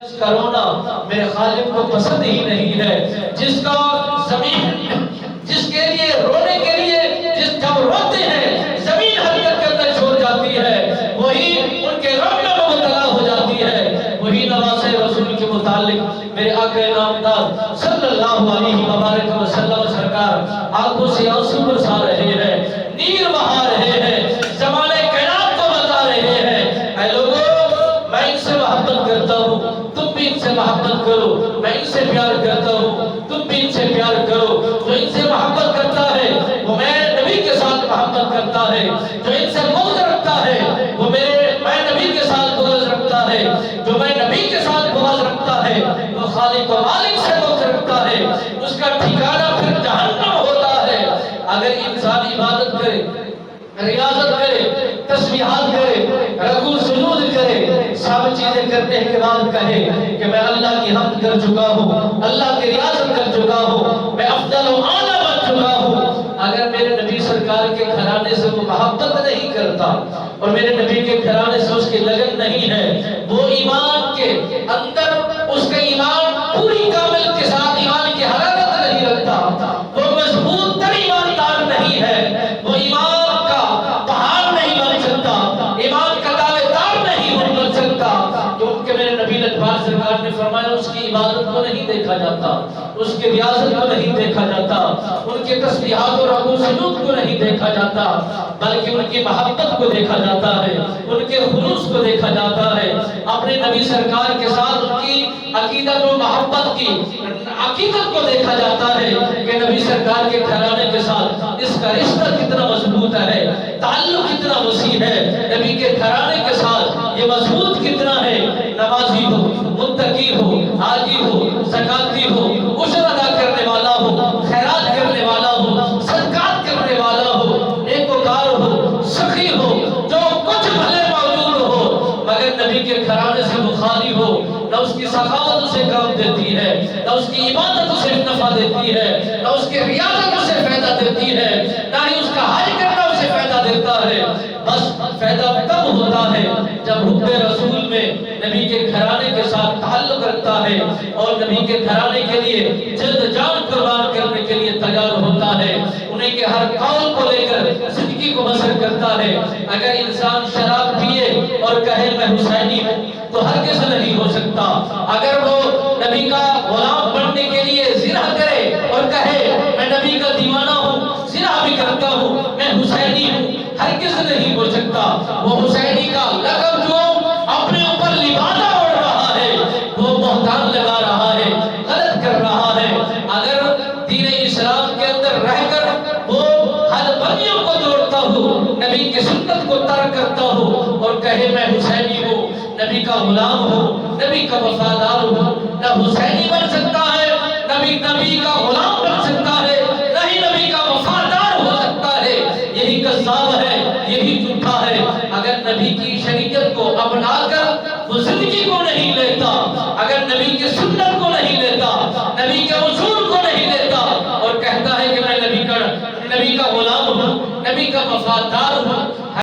Corona میرے خالق کو پسند ہی نہیں ہے، جس کا زمین جس کے لیے رونے کے لیے جب روتے ہیں زمین حرکت کرنا چھوڑ جاتی ہے، وہی ان کے غم میں مبتلا ہو جاتی ہے، وہی نواز رسول کے متعلق میرے آقا نامدار صلی اللہ علیہ وبارک وسلم سرکار آنکھوں سے آنسو برسا رہے ہیں، نیر بہا رہے ہیں، زمانے کائنات کو بتا رہے ہیں، اے لوگوں میں ان سے محبت کرتا ہوں، تم بھی ان سے محبت کرو، میں ان سے پیار کرتا ہوں، تم بھی ان سے پیار کرو، جو ان سے محبت کرتا ہے وہ میں نبی کے ساتھ محبت کرتا ہے، جو ان سے بغض رکھتا ہے وہ میں نبی کے ساتھ بغض رکھتا ہے، جو میں نبی کے ساتھ بغض رکھتا ہے وہ خالق و مالک سے بغض رکھتا ہے، اس کا ٹھکانہ پھر جہنم ہوتا ہے۔ اگر انسان عبادت کرے، ریاضت کرے، تسبیحات کرے، رکوع سجود کرے، سب چیزیں کرنے کے بعد کہے کہ میں اللہ کی حمد کر چکا ہوں، اللہ کی ریاضت کر چکا ہوں، میں افضل و اعلیٰ بن چکا ہوں، اگر میرے نبی سرکار کے گھرانے سے وہ محبت نہیں کرتا اور میرے نبی کے گھرانے سے اس کی لگن نہیں ہے، وہ ایمان کے اندر اس کا ایمان پوری کامل کے ساتھ ایمان کی حرارت نہیں رکھتا، وہ مضبوط تر ایماندار نہیں ہے، وہ ایمان کا پہاڑ نہیں بن سکتا، ایمان کا دعوے دار نہیں بن سکتا، کیونکہ میرے نبی اکبر سرکار نے فرمایا اس کی عبادت کو نہیں دیکھا جاتا، اس کی ریاضت کو نہیں دیکھا جاتا، ان کے تسبیحات اور رکوع سجود کو نہیں دیکھا جاتا، بلکہ ان کی محبت کو دیکھا جاتا ہے، ان کے خلوص کو دیکھا جاتا ہے، اپنے نبی سرکار کے ساتھ ان کی عقیدت و محبت کی عقیدت کو دیکھا جاتا ہے کہ نبی سرکار کے گھرانے کے ساتھ اس کا رشتہ کتنا مضبوط ہے، تعلق کتنا وسیع ہے، نبی کے گھرانے کے ساتھ یہ مضبوط کتنا ہے، نمازی ہو، متقی ہو، حاجی ہو، زکاتی ہو، عشر ادا کرنے والا ہو، خیرات کرنے والا ہو، صدقات کرنے والا ہو، نیکوکار ہو، سخی ہو، جو کچھ بھلے موجود ہو، مگر نبی کے گھرانے سے وہ خالی ہو، نہ اس کی سخاوت اسے کام دیتی ہے، نہ اس کی عبادت اسے نفع دیتی ہے، نہ اس کی ریاضت اسے فائدہ دیتی ہے، نہ ہی اس کا حج کرنا اسے فائدہ دیتا ہے، بس فائدہ تب ہوتا ہے جب حب رسول میں نبی کے گھرانے کے ساتھ تعلق رکھتا ہے اور نبی کے گھرانے کے لیے جلد جان قربان کرنے کے لیے تیار ہوتا ہے، انہیں کے ہر قول کو لے کر زندگی کو بسر کرتا ہے۔ اگر انسان شراب پیے اور کہے میں حسینی ہوں تو ہرگز نہیں ہو سکتا، اگر وہ نبی کا غلام بننے کے لیے زنا کرے اور کہے میں نبی کا دیوانہ ہوں، زنا بھی کرتا ہوں، میں حسینی ہوں، ہرگز نہیں ہو سکتا۔ وہ حسینی کا لقب جو اپنے اوپر لبادہ اڑ رہا ہے وہ بہتان لگا رہا ہے، غلط کر رہا ہے۔ اگر دین اسلام کے اندر رہ کر وہ حد بندیوں کو توڑتا ہو، نبی کی سنت کو ترک کرتا ہو اور کہے میں حسینی ہوں، نبی کا غلام ہوں، نبی کا وفادار ہوں، نہ حسینی بن سکتا ہے، نبی کا غلام بن سکتا ہے، نہ ہی نبی کا وفادار ہو سکتا ہے، یہی کذاب ہے، یہی جھوٹا ہے۔ اگر نبی کی شریعت کو اپنا کر وہ زندگی کو نہیں لیتا، اگر نبی کی سنت کو نہیں لیتا، نبی کے اصول کو نہیں لیتا اور کہتا ہے کہ میں نبی کا غلام ہوں، نبی کا وفادار